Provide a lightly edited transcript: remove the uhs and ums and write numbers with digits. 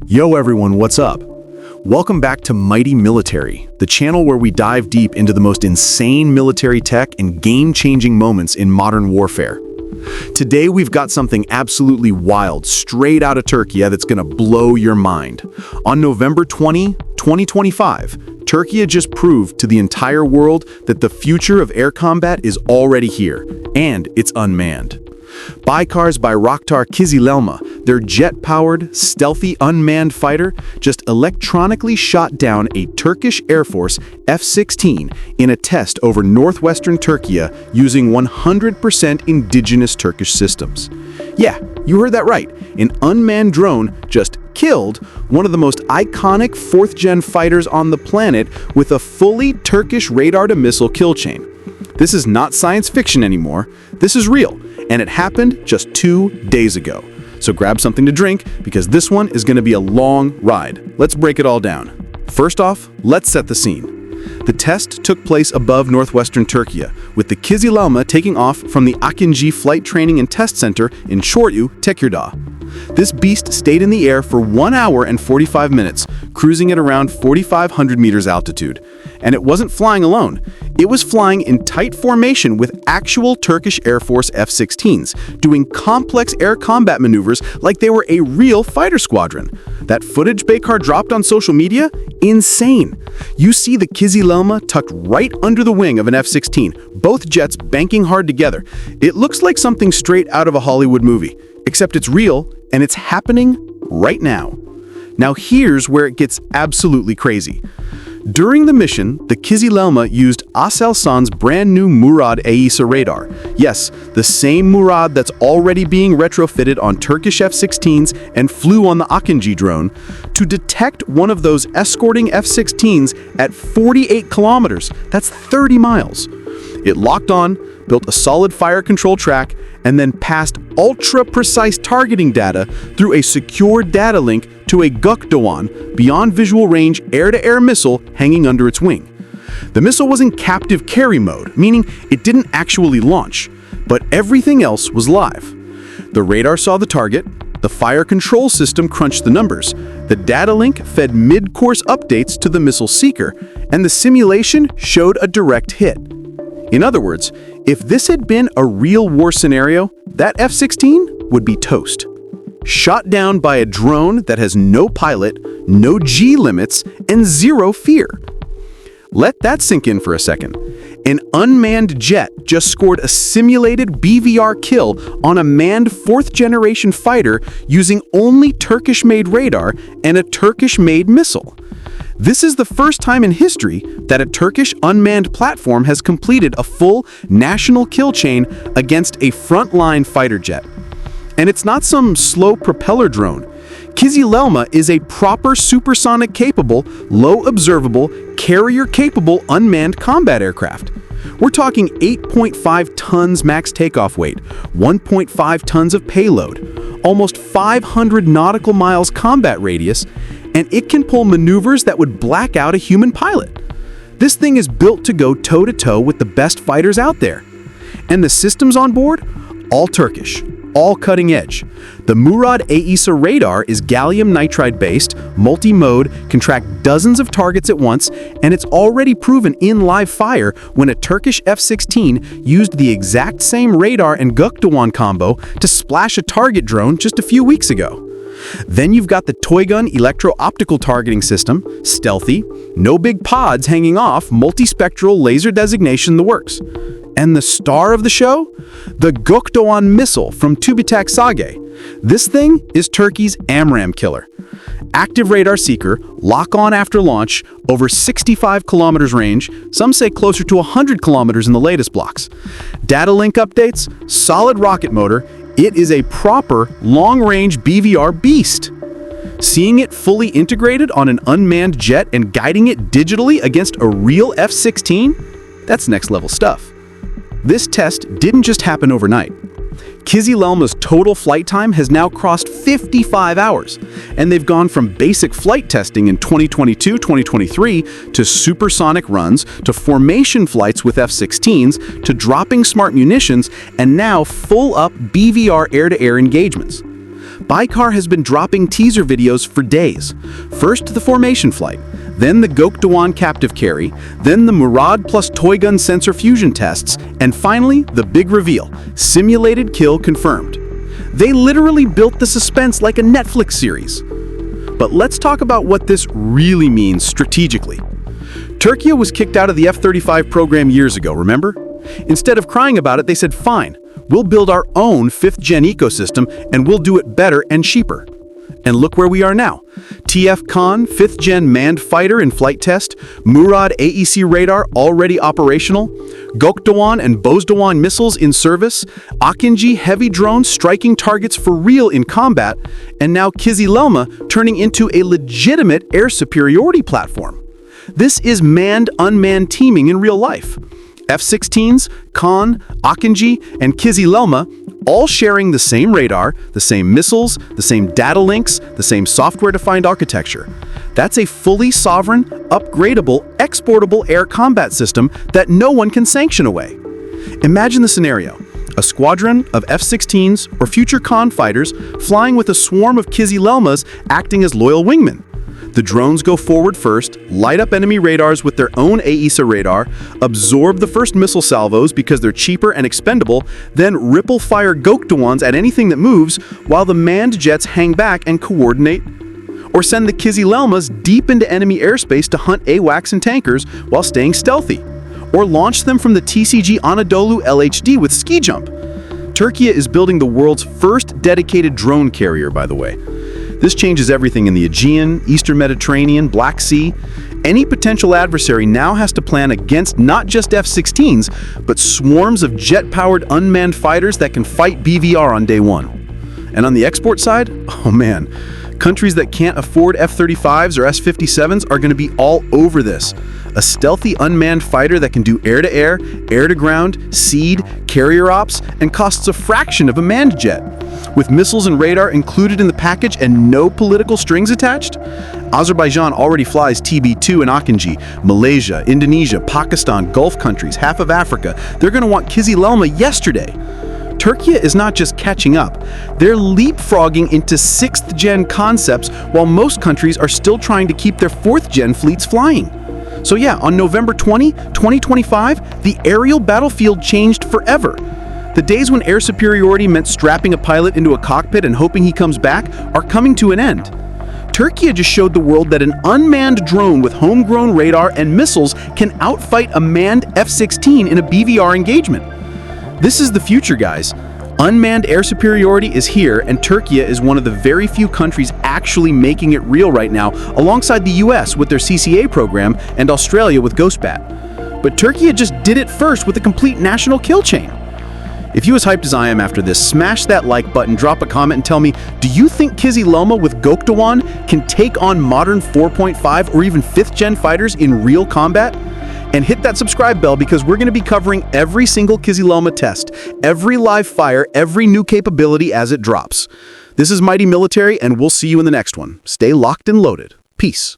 Yo everyone, what's up? Welcome back to Mighty Military, the channel where we dive deep into the most insane military tech and game-changing moments in modern warfare. Today we've got something absolutely wild, straight out of Türkiye that's gonna blow your mind. On November 20, 2025, Türkiye just proved to the entire world that the future of air combat is already here, and it's unmanned. Baykars by Kizilelma, their jet-powered, stealthy, unmanned fighter, just electronically shot down a Turkish Air Force F-16 in a test over northwestern Türkiye using 100% indigenous Turkish systems. Yeah, you heard that right. An unmanned drone just killed one of the most iconic fourth-gen fighters on the planet with a fully Turkish radar-to-missile kill chain. This is not science fiction anymore. This is real, and it happened just 2 days ago. So grab something to drink, because this one is going to be a long ride. Let's break it all down. First off, let's set the scene. The test took place above northwestern Türkiye, with the Kizilelma taking off from the Akinci Flight Training and Test Center in Çorlu, Tekirdağ. This beast stayed in the air for 1 hour and 45 minutes, cruising at around 4,500 meters altitude. And it wasn't flying alone. It was flying in tight formation with actual Turkish Air Force F-16s, doing complex air combat maneuvers like they were a real fighter squadron. That footage Baykar dropped on social media? Insane. You see the Kizilelma tucked right under the wing of an F-16, both jets banking hard together. It looks like something straight out of a Hollywood movie, except it's real and it's happening right now. Now here's where it gets absolutely crazy. During the mission, the Kizilelma used Aselsan's brand new Murad AESA radar. Yes, the same Murad that's already being retrofitted on Turkish F-16s and flew on the Akinci drone, to detect one of those escorting F-16s at 48 kilometers. That's 30 miles. It locked on, built a solid fire control track, and then passed ultra-precise targeting data through a secure data link to a Gökdoğan beyond visual range air-to-air missile hanging under its wing. The missile was in captive carry mode, meaning it didn't actually launch, but everything else was live. The radar saw the target, the fire control system crunched the numbers, the data link fed mid-course updates to the missile seeker, and the simulation showed a direct hit. In other words, if this had been a real war scenario, that F-16 would be toast. Shot down by a drone that has no pilot, no G limits, and zero fear. Let that sink in for a second. An unmanned jet just scored a simulated BVR kill on a manned fourth-generation fighter using only Turkish-made radar and a Turkish-made missile. This is the first time in history that a Turkish unmanned platform has completed a full national kill chain against a frontline fighter jet. And it's not some slow propeller drone. Kizilelma is a proper supersonic-capable, low-observable, carrier-capable unmanned combat aircraft. We're talking 8.5 tons max takeoff weight, 1.5 tons of payload, almost 500 nautical miles combat radius, and it can pull maneuvers that would black out a human pilot. This thing is built to go toe-to-toe with the best fighters out there. And the systems on board? All Turkish, all cutting edge. The Murad AESA radar is gallium nitride-based, multi-mode, can track dozens of targets at once, and it's already proven in live fire when a Turkish F-16 used the exact same radar and Gökdoğan combo to splash a target drone just a few weeks ago. Then you've got the Toygun electro-optical targeting system, stealthy, no big pods hanging off, multispectral laser designation, the works. And the star of the show? The Gökdoğan missile from TÜBİTAK SAGE. This thing is Turkey's AMRAAM killer. Active radar seeker, lock-on after launch, over 65 kilometers range, some say closer to 100 kilometers in the latest blocks. Data link updates, solid rocket motor. It is a proper long-range BVR beast. Seeing it fully integrated on an unmanned jet and guiding it digitally against a real F-16? That's next-level stuff. This test didn't just happen overnight. Kizilelma's total flight time has now crossed 55 hours, and they've gone from basic flight testing in 2022-2023 to supersonic runs, to formation flights with F-16s, to dropping smart munitions, and now full-up BVR air-to-air engagements. Baykar has been dropping teaser videos for days. First the formation flight, then the Gökdoğan captive carry, then the Murad plus toy gun sensor fusion tests, and finally the big reveal, simulated kill confirmed. They literally built the suspense like a Netflix series. But let's talk about what this really means strategically. Türkiye was kicked out of the F-35 program years ago, remember? Instead of crying about it, they said, fine, we'll build our own 5th-gen ecosystem and we'll do it better and cheaper. And look where we are now. TF-Khan, 5th-gen manned fighter in flight test, Murad AEC radar already operational, Gökdoğan and Bozdoğan missiles in service, Akinci heavy drones striking targets for real in combat, and now Kizilelma turning into a legitimate air superiority platform. This is manned-unmanned teaming in real life. F-16s, Khan, Akinci, and Kizilelma all sharing the same radar, the same missiles, the same data links, the same software-defined architecture. That's a fully sovereign, upgradable, exportable air combat system that no one can sanction away. Imagine the scenario. A squadron of F-16s or future Khan fighters flying with a swarm of Kizilelmas acting as loyal wingmen. The drones go forward first, light up enemy radars with their own AESA radar, absorb the first missile salvos because they're cheaper and expendable, then ripple-fire Gökdoğans at anything that moves while the manned jets hang back and coordinate. Or send the Kizilelmas deep into enemy airspace to hunt AWACS and tankers while staying stealthy. Or launch them from the TCG Anadolu LHD with ski jump. Türkiye is building the world's first dedicated drone carrier, by the way. This changes everything in the Aegean, Eastern Mediterranean, Black Sea. Any potential adversary now has to plan against not just F-16s, but swarms of jet-powered unmanned fighters that can fight BVR on day one. And on the export side, oh man, countries that can't afford F-35s or S-57s are going to be all over this. A stealthy unmanned fighter that can do air-to-air, air-to-ground, seed, carrier ops, and costs a fraction of a manned jet. With missiles and radar included in the package and no political strings attached? Azerbaijan already flies TB2 and Akinci. Malaysia, Indonesia, Pakistan, Gulf countries, half of Africa. They're going to want Kizilelma yesterday. Türkiye is not just catching up. They're leapfrogging into 6th-gen concepts while most countries are still trying to keep their 4th-gen fleets flying. So yeah, on November 20, 2025, the aerial battlefield changed forever. The days when air superiority meant strapping a pilot into a cockpit and hoping he comes back are coming to an end. Türkiye just showed the world that an unmanned drone with homegrown radar and missiles can outfight a manned F-16 in a BVR engagement. This is the future, guys. Unmanned air superiority is here, and Türkiye is one of the very few countries actually making it real right now, alongside the US with their CCA program and Australia with GhostBat. But Türkiye just did it first with a complete national kill chain. If you as hyped as I am after this, smash that like button, drop a comment, and tell me, do you think Kizilelma with Gökdoğan can take on modern 4.5 or even 5th-gen fighters in real combat? And hit that subscribe bell because we're going to be covering every single Kizilelma test, every live fire, every new capability as it drops. This is Mighty Military, and we'll see you in the next one. Stay locked and loaded. Peace.